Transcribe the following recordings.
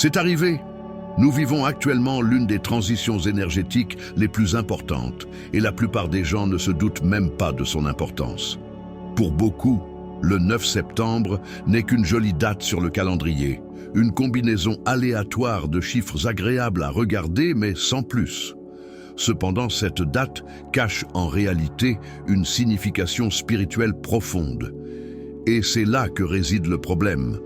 C'est arrivé. Nous vivons actuellement l'une des transitions énergétiques les plus importantes et la plupart des gens ne se doutent même pas de son importance. Pour beaucoup, le 9 septembre n'est qu'une jolie date sur le calendrier, une combinaison aléatoire de chiffres agréables à regarder mais sans plus. Cependant, cette date cache en réalité une signification spirituelle profonde. Et c'est là que réside le problème.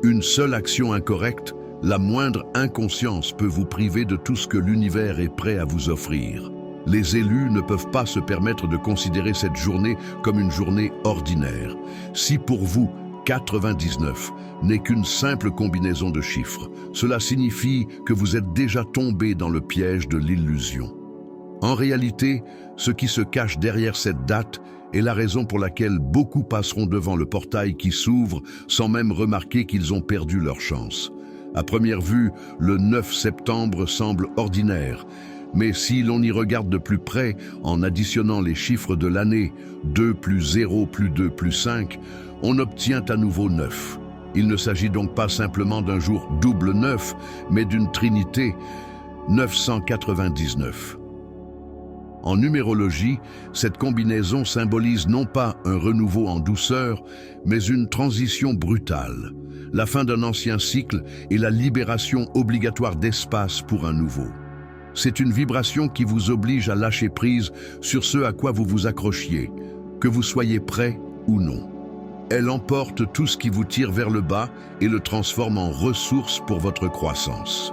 Une seule action incorrecte, la moindre inconscience peut vous priver de tout ce que l'univers est prêt à vous offrir. Les élus ne peuvent pas se permettre de considérer cette journée comme une journée ordinaire. Si pour vous, 99 n'est qu'une simple combinaison de chiffres, cela signifie que vous êtes déjà tombé dans le piège de l'illusion. En réalité, ce qui se cache derrière cette date est la raison pour laquelle beaucoup passeront devant le portail qui s'ouvre sans même remarquer qu'ils ont perdu leur chance. À première vue, le 9 septembre semble ordinaire, mais si l'on y regarde de plus près, en additionnant les chiffres de l'année, 2 plus 0 plus 2 plus 5, on obtient à nouveau 9. Il ne s'agit donc pas simplement d'un jour double 9, mais d'une trinité, 999. En numérologie, cette combinaison symbolise non pas un renouveau en douceur, mais une transition brutale, la fin d'un ancien cycle et la libération obligatoire d'espace pour un nouveau. C'est une vibration qui vous oblige à lâcher prise sur ce à quoi vous vous accrochiez, que vous soyez prêt ou non. Elle emporte tout ce qui vous tire vers le bas et le transforme en ressource pour votre croissance.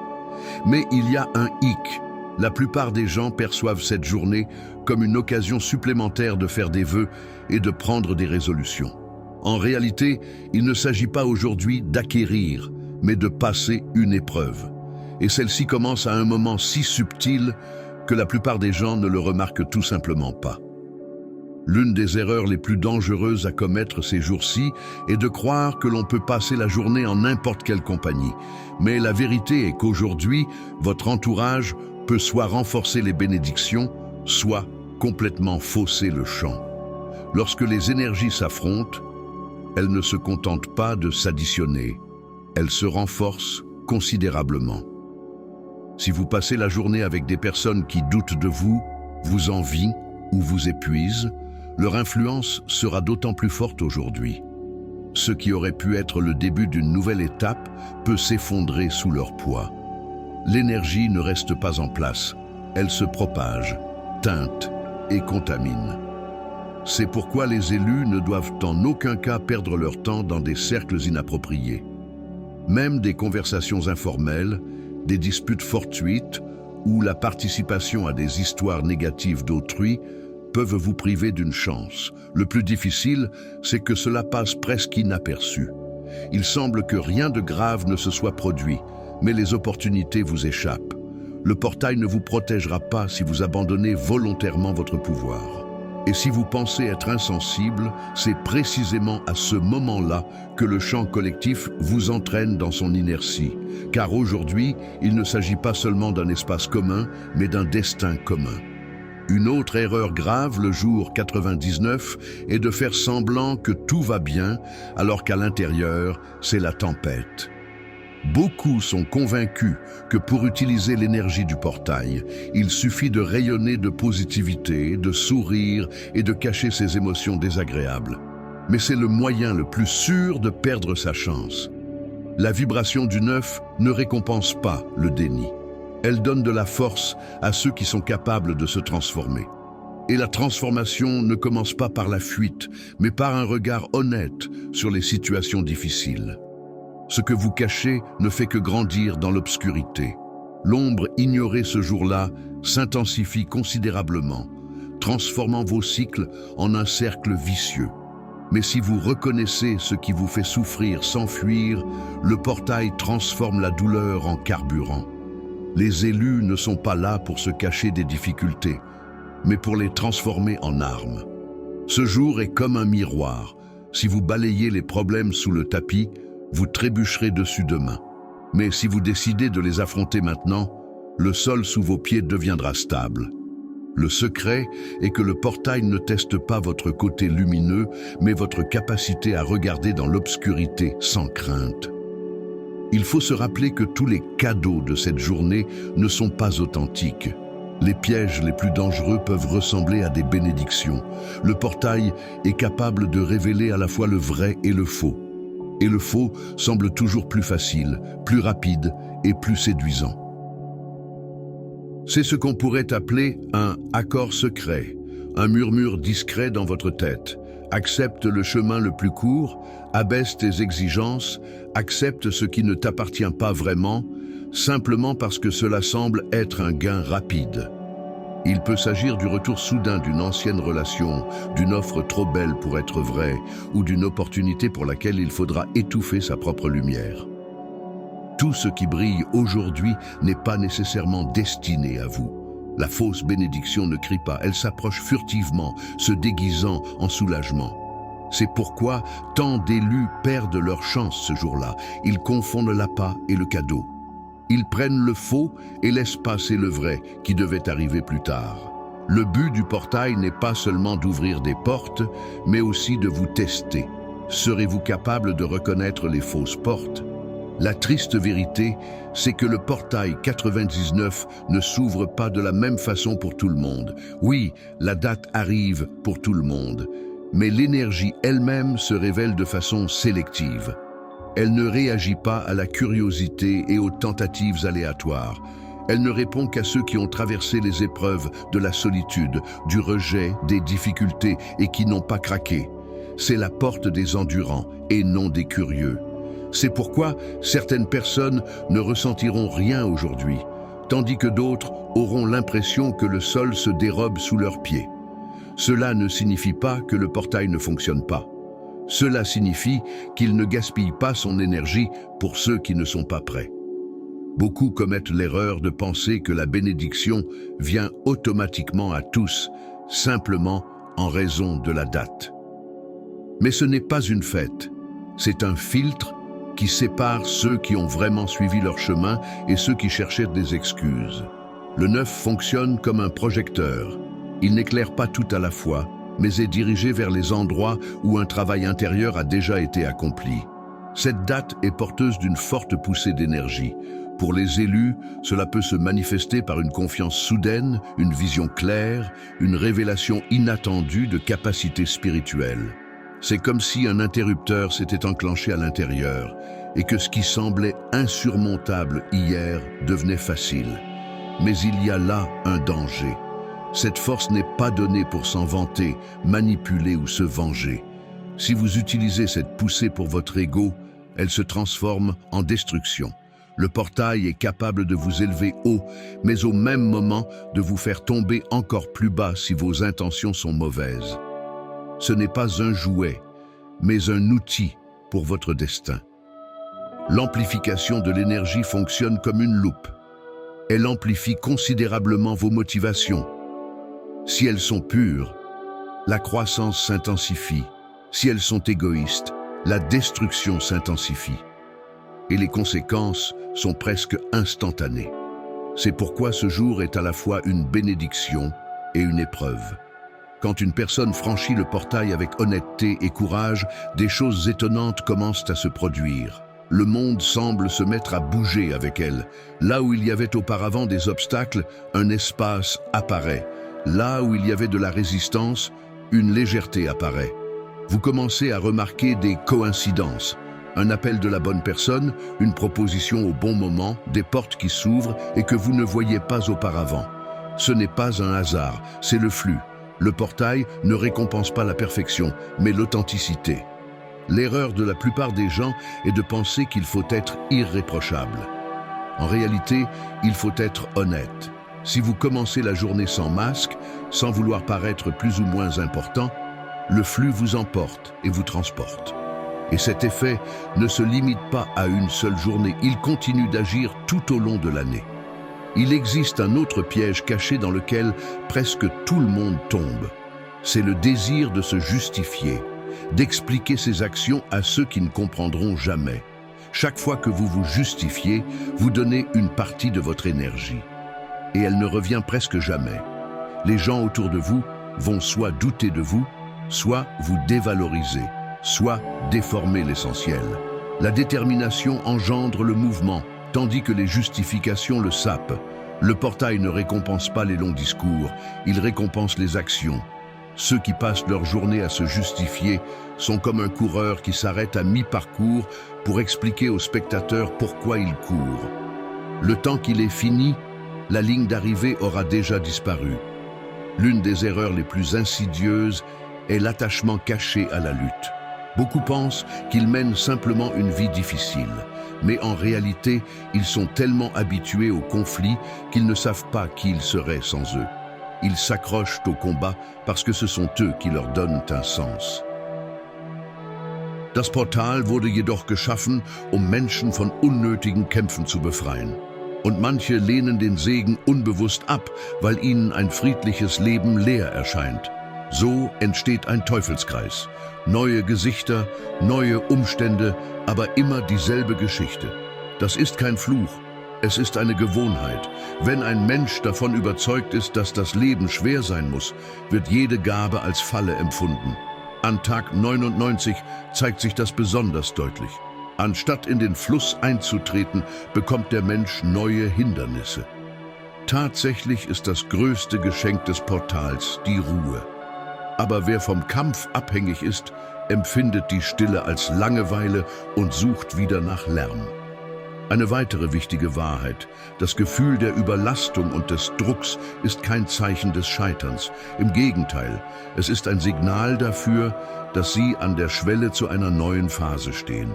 Mais il y a un hic. La plupart des gens perçoivent cette journée comme une occasion supplémentaire de faire des vœux et de prendre des résolutions. En réalité, il ne s'agit pas aujourd'hui d'acquérir, mais de passer une épreuve. Et celle-ci commence à un moment si subtil que la plupart des gens ne le remarquent tout simplement pas. L'une des erreurs les plus dangereuses à commettre ces jours-ci est de croire que l'on peut passer la journée en n'importe quelle compagnie. Mais la vérité est qu'aujourd'hui, votre entourage peut soit renforcer les bénédictions, soit complètement fausser le champ. Lorsque les énergies s'affrontent, elles ne se contentent pas de s'additionner, elles se renforcent considérablement. Si vous passez la journée avec des personnes qui doutent de vous, vous envient ou vous épuisent, leur influence sera d'autant plus forte aujourd'hui. Ce qui aurait pu être le début d'une nouvelle étape peut s'effondrer sous leur poids. L'énergie ne reste pas en place, elle se propage, teinte et contamine. C'est pourquoi les élus ne doivent en aucun cas perdre leur temps dans des cercles inappropriés. Même des conversations informelles, des disputes fortuites ou la participation à des histoires négatives d'autrui peuvent vous priver d'une chance. Le plus difficile, c'est que cela passe presque inaperçu. Il semble que rien de grave ne se soit produit, mais les opportunités vous échappent. Le portail ne vous protégera pas si vous abandonnez volontairement votre pouvoir. Et si vous pensez être insensible, c'est précisément à ce moment-là que le champ collectif vous entraîne dans son inertie. Car aujourd'hui, il ne s'agit pas seulement d'un espace commun, mais d'un destin commun. Une autre erreur grave le jour 99 est de faire semblant que tout va bien, alors qu'à l'intérieur, c'est la tempête. Beaucoup sont convaincus que pour utiliser l'énergie du portail, il suffit de rayonner de positivité, de sourire et de cacher ses émotions désagréables. Mais c'est le moyen le plus sûr de perdre sa chance. La vibration du 9 ne récompense pas le déni. Elle donne de la force à ceux qui sont capables de se transformer. Et la transformation ne commence pas par la fuite, mais par un regard honnête sur les situations difficiles. Ce que vous cachez ne fait que grandir dans l'obscurité. L'ombre ignorée ce jour-là s'intensifie considérablement, transformant vos cycles en un cercle vicieux. Mais si vous reconnaissez ce qui vous fait souffrir sans fuir, le portail transforme la douleur en carburant. Les élus ne sont pas là pour se cacher des difficultés, mais pour les transformer en armes. Ce jour est comme un miroir. Si vous balayez les problèmes sous le tapis, vous trébucherez dessus demain. Mais si vous décidez de les affronter maintenant, le sol sous vos pieds deviendra stable. Le secret est que le portail ne teste pas votre côté lumineux, mais votre capacité à regarder dans l'obscurité sans crainte. Il faut se rappeler que tous les cadeaux de cette journée ne sont pas authentiques. Les pièges les plus dangereux peuvent ressembler à des bénédictions. Le portail est capable de révéler à la fois le vrai et le faux. Et le faux semble toujours plus facile, plus rapide et plus séduisant. C'est ce qu'on pourrait appeler un accord secret, un murmure discret dans votre tête. Accepte le chemin le plus court, abaisse tes exigences, accepte ce qui ne t'appartient pas vraiment, simplement parce que cela semble être un gain rapide. Il peut s'agir du retour soudain d'une ancienne relation, d'une offre trop belle pour être vraie, ou d'une opportunité pour laquelle il faudra étouffer sa propre lumière. Tout ce qui brille aujourd'hui n'est pas nécessairement destiné à vous. La fausse bénédiction ne crie pas, elle s'approche furtivement, se déguisant en soulagement. C'est pourquoi tant d'élus perdent leur chance ce jour-là. Ils confondent l'appât et le cadeau. Ils prennent le faux et laissent passer le vrai qui devait arriver plus tard. Le but du portail n'est pas seulement d'ouvrir des portes, mais aussi de vous tester. Serez-vous capable de reconnaître les fausses portes ? La triste vérité, c'est que le portail 99 ne s'ouvre pas de la même façon pour tout le monde. Oui, la date arrive pour tout le monde, mais l'énergie elle-même se révèle de façon sélective. Elle ne réagit pas à la curiosité et aux tentatives aléatoires. Elle ne répond qu'à ceux qui ont traversé les épreuves de la solitude, du rejet, des difficultés et qui n'ont pas craqué. C'est la porte des endurants et non des curieux. C'est pourquoi certaines personnes ne ressentiront rien aujourd'hui, tandis que d'autres auront l'impression que le sol se dérobe sous leurs pieds. Cela ne signifie pas que le portail ne fonctionne pas. Cela signifie qu'il ne gaspille pas son énergie pour ceux qui ne sont pas prêts. Beaucoup commettent l'erreur de penser que la bénédiction vient automatiquement à tous, simplement en raison de la date. Mais ce n'est pas une fête, c'est un filtre qui sépare ceux qui ont vraiment suivi leur chemin et ceux qui cherchaient des excuses. Le 9 fonctionne comme un projecteur. Il n'éclaire pas tout à la fois, mais est dirigé vers les endroits où un travail intérieur a déjà été accompli. Cette date est porteuse d'une forte poussée d'énergie. Pour les élus, cela peut se manifester par une confiance soudaine, une vision claire, une révélation inattendue de capacités spirituelles. C'est comme si un interrupteur s'était enclenché à l'intérieur et que ce qui semblait insurmontable hier devenait facile. Mais il y a là un danger. Cette force n'est pas donnée pour s'en vanter, manipuler ou se venger. Si vous utilisez cette poussée pour votre ego, elle se transforme en destruction. Le portail est capable de vous élever haut, mais au même moment de vous faire tomber encore plus bas si vos intentions sont mauvaises. Ce n'est pas un jouet, mais un outil pour votre destin. L'amplification de l'énergie fonctionne comme une loupe. Elle amplifie considérablement vos motivations. Si elles sont pures, la croissance s'intensifie. Si elles sont égoïstes, la destruction s'intensifie. Et les conséquences sont presque instantanées. C'est pourquoi ce jour est à la fois une bénédiction et une épreuve. Quand une personne franchit le portail avec honnêteté et courage, des choses étonnantes commencent à se produire. Le monde semble se mettre à bouger avec elle. Là où il y avait auparavant des obstacles, un espace apparaît. Là où il y avait de la résistance, une légèreté apparaît. Vous commencez à remarquer des coïncidences. Un appel de la bonne personne, une proposition au bon moment, des portes qui s'ouvrent et que vous ne voyiez pas auparavant. Ce n'est pas un hasard, c'est le flux. Le portail ne récompense pas la perfection, mais l'authenticité. L'erreur de la plupart des gens est de penser qu'il faut être irréprochable. En réalité, il faut être honnête. Si vous commencez la journée sans masque, sans vouloir paraître plus ou moins important, le flux vous emporte et vous transporte. Et cet effet ne se limite pas à une seule journée, il continue d'agir tout au long de l'année. Il existe un autre piège caché dans lequel presque tout le monde tombe. C'est le désir de se justifier, d'expliquer ses actions à ceux qui ne comprendront jamais. Chaque fois que vous vous justifiez, vous donnez une partie de votre énergie. Et elle ne revient presque jamais. Les gens autour de vous vont soit douter de vous, soit vous dévaloriser, soit déformer l'essentiel. La détermination engendre le mouvement, tandis que les justifications le sapent. Le portail ne récompense pas les longs discours, il récompense les actions. Ceux qui passent leur journée à se justifier sont comme un coureur qui s'arrête à mi-parcours pour expliquer aux spectateurs pourquoi il court. Le temps qu'il est fini, la ligne d'arrivée aura déjà disparu. L'une des erreurs les plus insidieuses est l'attachement caché à la lutte. Beaucoup pensent qu'ils mènent simplement une vie difficile, mais en réalité, ils sont tellement habitués au conflit qu'ils ne savent pas qui ils seraient sans eux. Ils s'accrochent au combat parce que ce sont eux qui leur donnent un sens. Das Portal wurde jedoch geschaffen, Menschen von unnötigen Kämpfen zu befreien. Und manche lehnen den Segen unbewusst ab, weil ihnen ein friedliches Leben leer erscheint. So entsteht ein Teufelskreis. Neue Gesichter, neue Umstände, aber immer dieselbe Geschichte. Das ist kein Fluch, es ist eine Gewohnheit. Wenn ein Mensch davon überzeugt ist, dass das Leben schwer sein muss, wird jede Gabe als Falle empfunden. An Tag 99 zeigt sich das besonders deutlich. Anstatt in den Fluss einzutreten, bekommt der Mensch neue Hindernisse. Tatsächlich ist das größte Geschenk des Portals die Ruhe. Aber wer vom Kampf abhängig ist, empfindet die Stille als Langeweile und sucht wieder nach Lärm. Eine weitere wichtige Wahrheit: Das Gefühl der Überlastung und des Drucks ist kein Zeichen des Scheiterns. Im Gegenteil, es ist ein Signal dafür, dass Sie an der Schwelle zu einer neuen Phase stehen.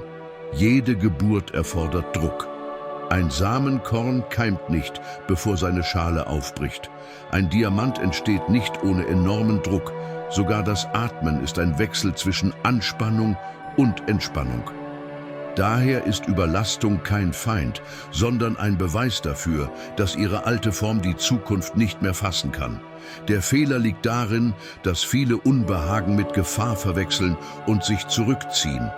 Jede Geburt erfordert Druck. Ein Samenkorn keimt nicht, bevor seine Schale aufbricht. Ein Diamant entsteht nicht ohne enormen Druck. Sogar das Atmen ist ein Wechsel zwischen Anspannung und Entspannung. Daher ist Überlastung kein Feind, sondern ein Beweis dafür, dass Ihre alte Form die Zukunft nicht mehr fassen kann. Der Fehler liegt darin, dass viele Unbehagen mit Gefahr verwechseln und sich zurückziehen.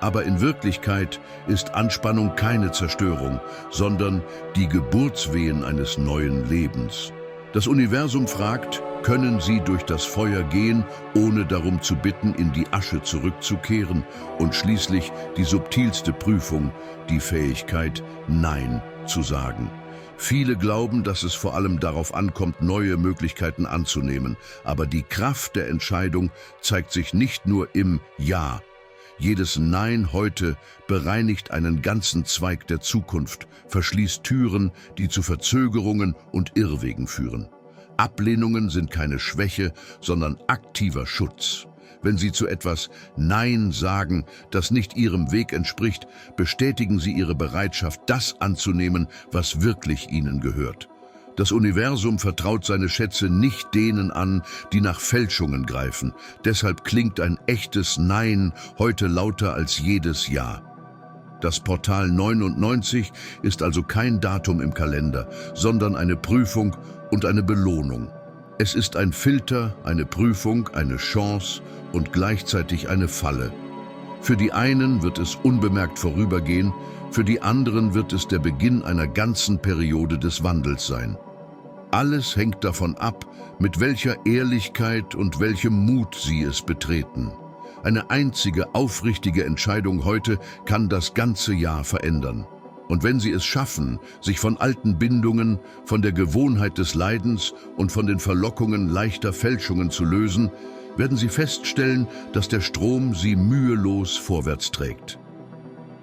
Aber in Wirklichkeit ist Anspannung keine Zerstörung, sondern die Geburtswehen eines neuen Lebens. Das Universum fragt: Können Sie durch das Feuer gehen, ohne darum zu bitten, in die Asche zurückzukehren? Und schließlich die subtilste Prüfung, die Fähigkeit, Nein zu sagen. Viele glauben, dass es vor allem darauf ankommt, neue Möglichkeiten anzunehmen. Aber die Kraft der Entscheidung zeigt sich nicht nur im Ja. Jedes Nein heute bereinigt einen ganzen Zweig der Zukunft, verschließt Türen, die zu Verzögerungen und Irrwegen führen. Ablehnungen sind keine Schwäche, sondern aktiver Schutz. Wenn Sie zu etwas Nein sagen, das nicht Ihrem Weg entspricht, bestätigen Sie Ihre Bereitschaft, das anzunehmen, was wirklich Ihnen gehört. Das Universum vertraut seine Schätze nicht denen an, die nach Fälschungen greifen. Deshalb klingt ein echtes Nein heute lauter als jedes Ja. Das Portal 99 ist also kein Datum im Kalender, sondern eine Prüfung und eine Belohnung. Es ist ein Filter, eine Prüfung, eine Chance und gleichzeitig eine Falle. Für die einen wird es unbemerkt vorübergehen, für die anderen wird es der Beginn einer ganzen Periode des Wandels sein. Alles hängt davon ab, mit welcher Ehrlichkeit und welchem Mut Sie es betreten. Eine einzige aufrichtige Entscheidung heute kann das ganze Jahr verändern. Und wenn Sie es schaffen, sich von alten Bindungen, von der Gewohnheit des Leidens und von den Verlockungen leichter Fälschungen zu lösen, werden Sie feststellen, dass der Strom Sie mühelos vorwärts trägt.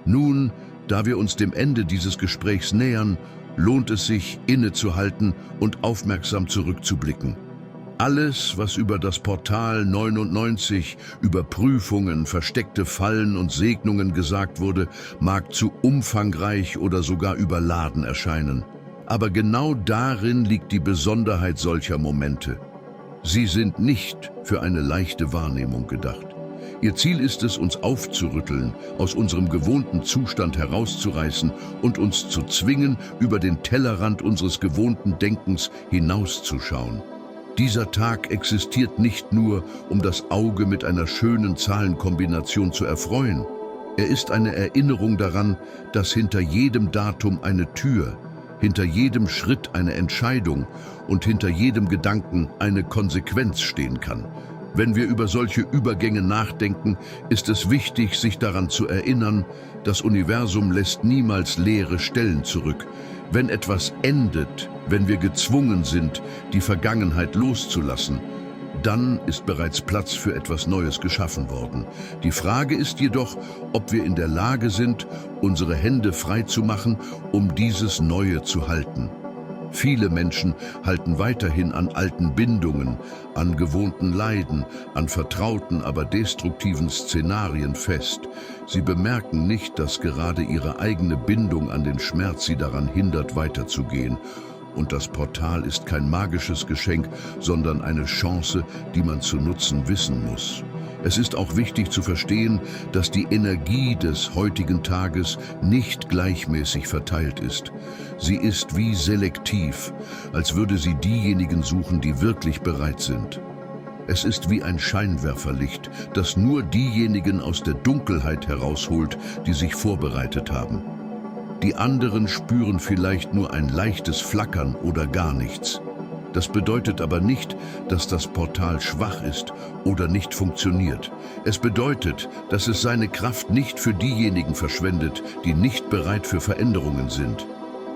Nun, da wir uns dem Ende dieses Gesprächs nähern, lohnt es sich, innezuhalten und aufmerksam zurückzublicken. Alles, was über das Portal 99, über Prüfungen, versteckte Fallen und Segnungen gesagt wurde, mag zu umfangreich oder sogar überladen erscheinen. Aber genau darin liegt die Besonderheit solcher Momente. Sie sind nicht für eine leichte Wahrnehmung gedacht. Ihr Ziel ist es, uns aufzurütteln, aus unserem gewohnten Zustand herauszureißen und uns zu zwingen, über den Tellerrand unseres gewohnten Denkens hinauszuschauen. Dieser Tag existiert nicht nur, um das Auge mit einer schönen Zahlenkombination zu erfreuen. Er ist eine Erinnerung daran, dass hinter jedem Datum eine Tür, hinter jedem Schritt eine Entscheidung und hinter jedem Gedanken eine Konsequenz stehen kann. Wenn wir über solche Übergänge nachdenken, ist es wichtig, sich daran zu erinnern, das Universum lässt niemals leere Stellen zurück. Wenn etwas endet, wenn wir gezwungen sind, die Vergangenheit loszulassen, dann ist bereits Platz für etwas Neues geschaffen worden. Die Frage ist jedoch, ob wir in der Lage sind, unsere Hände frei zu machen, um dieses Neue zu halten. Viele Menschen halten weiterhin an alten Bindungen, an gewohnten Leiden, an vertrauten, aber destruktiven Szenarien fest. Sie bemerken nicht, dass gerade ihre eigene Bindung an den Schmerz sie daran hindert, weiterzugehen. Und das Portal ist kein magisches Geschenk, sondern eine Chance, die man zu nutzen wissen muss. Es ist auch wichtig zu verstehen, dass die Energie des heutigen Tages nicht gleichmäßig verteilt ist. Sie ist wie selektiv, als würde sie diejenigen suchen, die wirklich bereit sind. Es ist wie ein Scheinwerferlicht, das nur diejenigen aus der Dunkelheit herausholt, die sich vorbereitet haben. Die anderen spüren vielleicht nur ein leichtes Flackern oder gar nichts. Das bedeutet aber nicht, dass das Portal schwach ist oder nicht funktioniert. Es bedeutet, dass es seine Kraft nicht für diejenigen verschwendet, die nicht bereit für Veränderungen sind.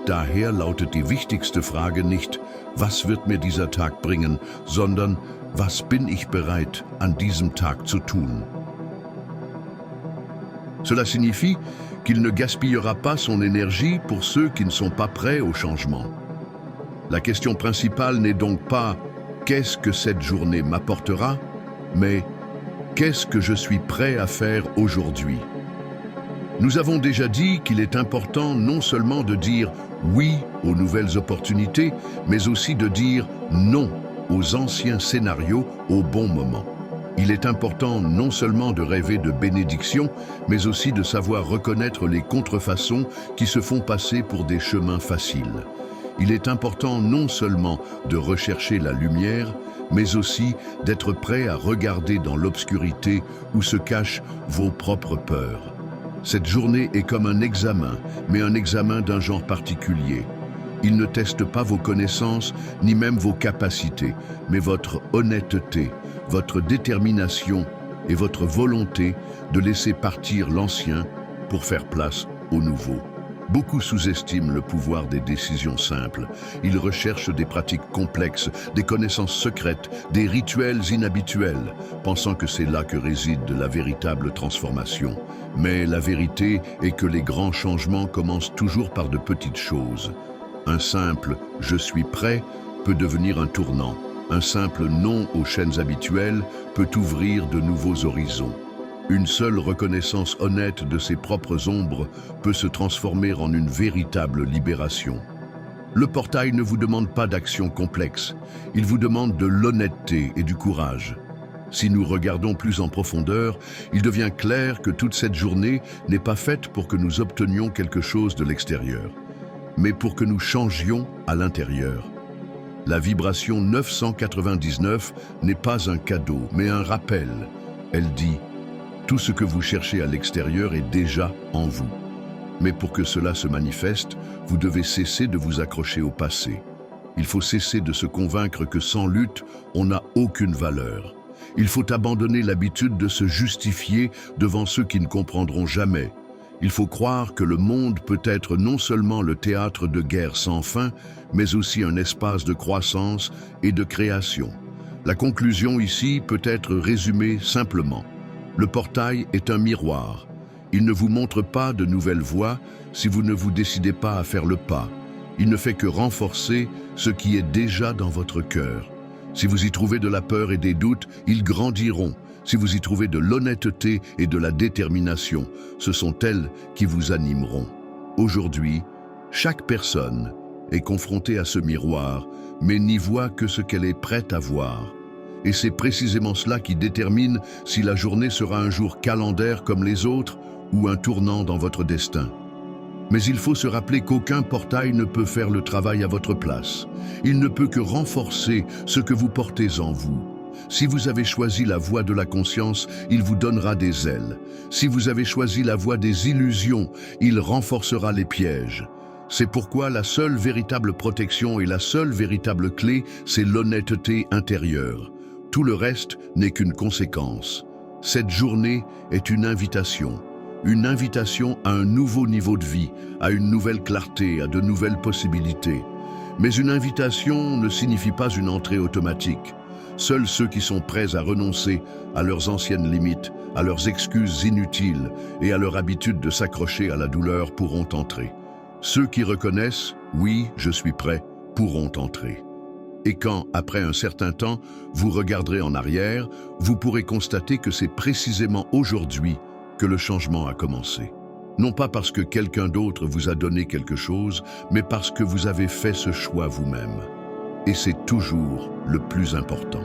Daher lautet die wichtigste Frage nicht, was wird mir dieser Tag bringen, sondern was bin ich bereit, an diesem Tag zu tun? Cela signifie qu'il ne gaspillera pas son énergie pour ceux qui ne sont pas prêts au changement. La question principale n'est donc pas « qu'est-ce que cette journée m'apportera ?», mais « qu'est-ce que je suis prêt à faire aujourd'hui ?» Nous avons déjà dit qu'il est important non seulement de dire « oui » aux nouvelles opportunités, mais aussi de dire « non » aux anciens scénarios au bon moment. Il est important non seulement de rêver de bénédictions, mais aussi de savoir reconnaître les contrefaçons qui se font passer pour des chemins faciles. Il est important non seulement de rechercher la lumière, mais aussi d'être prêt à regarder dans l'obscurité où se cachent vos propres peurs. Cette journée est comme un examen, mais un examen d'un genre particulier. Il ne teste pas vos connaissances, ni même vos capacités, mais votre honnêteté, votre détermination et votre volonté de laisser partir l'ancien pour faire place au nouveau. Beaucoup sous-estiment le pouvoir des décisions simples. Ils recherchent des pratiques complexes, des connaissances secrètes, des rituels inhabituels, pensant que c'est là que réside la véritable transformation. Mais la vérité est que les grands changements commencent toujours par de petites choses. Un simple « je suis prêt » peut devenir un tournant. Un simple non aux chaînes habituelles peut ouvrir de nouveaux horizons. Une seule reconnaissance honnête de ses propres ombres peut se transformer en une véritable libération. Le portail ne vous demande pas d'action complexe, il vous demande de l'honnêteté et du courage. Si nous regardons plus en profondeur, il devient clair que toute cette journée n'est pas faite pour que nous obtenions quelque chose de l'extérieur, mais pour que nous changions à l'intérieur. La vibration 999 n'est pas un cadeau, mais un rappel. Elle dit « Tout ce que vous cherchez à l'extérieur est déjà en vous. Mais pour que cela se manifeste, vous devez cesser de vous accrocher au passé. Il faut cesser de se convaincre que sans lutte, on n'a aucune valeur. Il faut abandonner l'habitude de se justifier devant ceux qui ne comprendront jamais. Il faut croire que le monde peut être non seulement le théâtre de guerres sans fin, mais aussi un espace de croissance et de création. La conclusion ici peut être résumée simplement. Le portail est un miroir. Il ne vous montre pas de nouvelles voies si vous ne vous décidez pas à faire le pas. Il ne fait que renforcer ce qui est déjà dans votre cœur. Si vous y trouvez de la peur et des doutes, ils grandiront. Si vous y trouvez de l'honnêteté et de la détermination, ce sont elles qui vous animeront. Aujourd'hui, chaque personne est confrontée à ce miroir, mais n'y voit que ce qu'elle est prête à voir. Et c'est précisément cela qui détermine si la journée sera un jour calendaire comme les autres ou un tournant dans votre destin. Mais il faut se rappeler qu'aucun portail ne peut faire le travail à votre place. Il ne peut que renforcer ce que vous portez en vous. Si vous avez choisi la voie de la conscience, il vous donnera des ailes. Si vous avez choisi la voie des illusions, il renforcera les pièges. C'est pourquoi la seule véritable protection et la seule véritable clé, c'est l'honnêteté intérieure. Tout le reste n'est qu'une conséquence. Cette journée est une invitation à un nouveau niveau de vie, à une nouvelle clarté, à de nouvelles possibilités. Mais une invitation ne signifie pas une entrée automatique. Seuls ceux qui sont prêts à renoncer à leurs anciennes limites, à leurs excuses inutiles et à leur habitude de s'accrocher à la douleur pourront entrer. Ceux qui reconnaissent « oui, je suis prêt » pourront entrer. Et quand, après un certain temps, vous regarderez en arrière, vous pourrez constater que c'est précisément aujourd'hui que le changement a commencé. Non pas parce que quelqu'un d'autre vous a donné quelque chose, mais parce que vous avez fait ce choix vous-même. Et c'est toujours le plus important.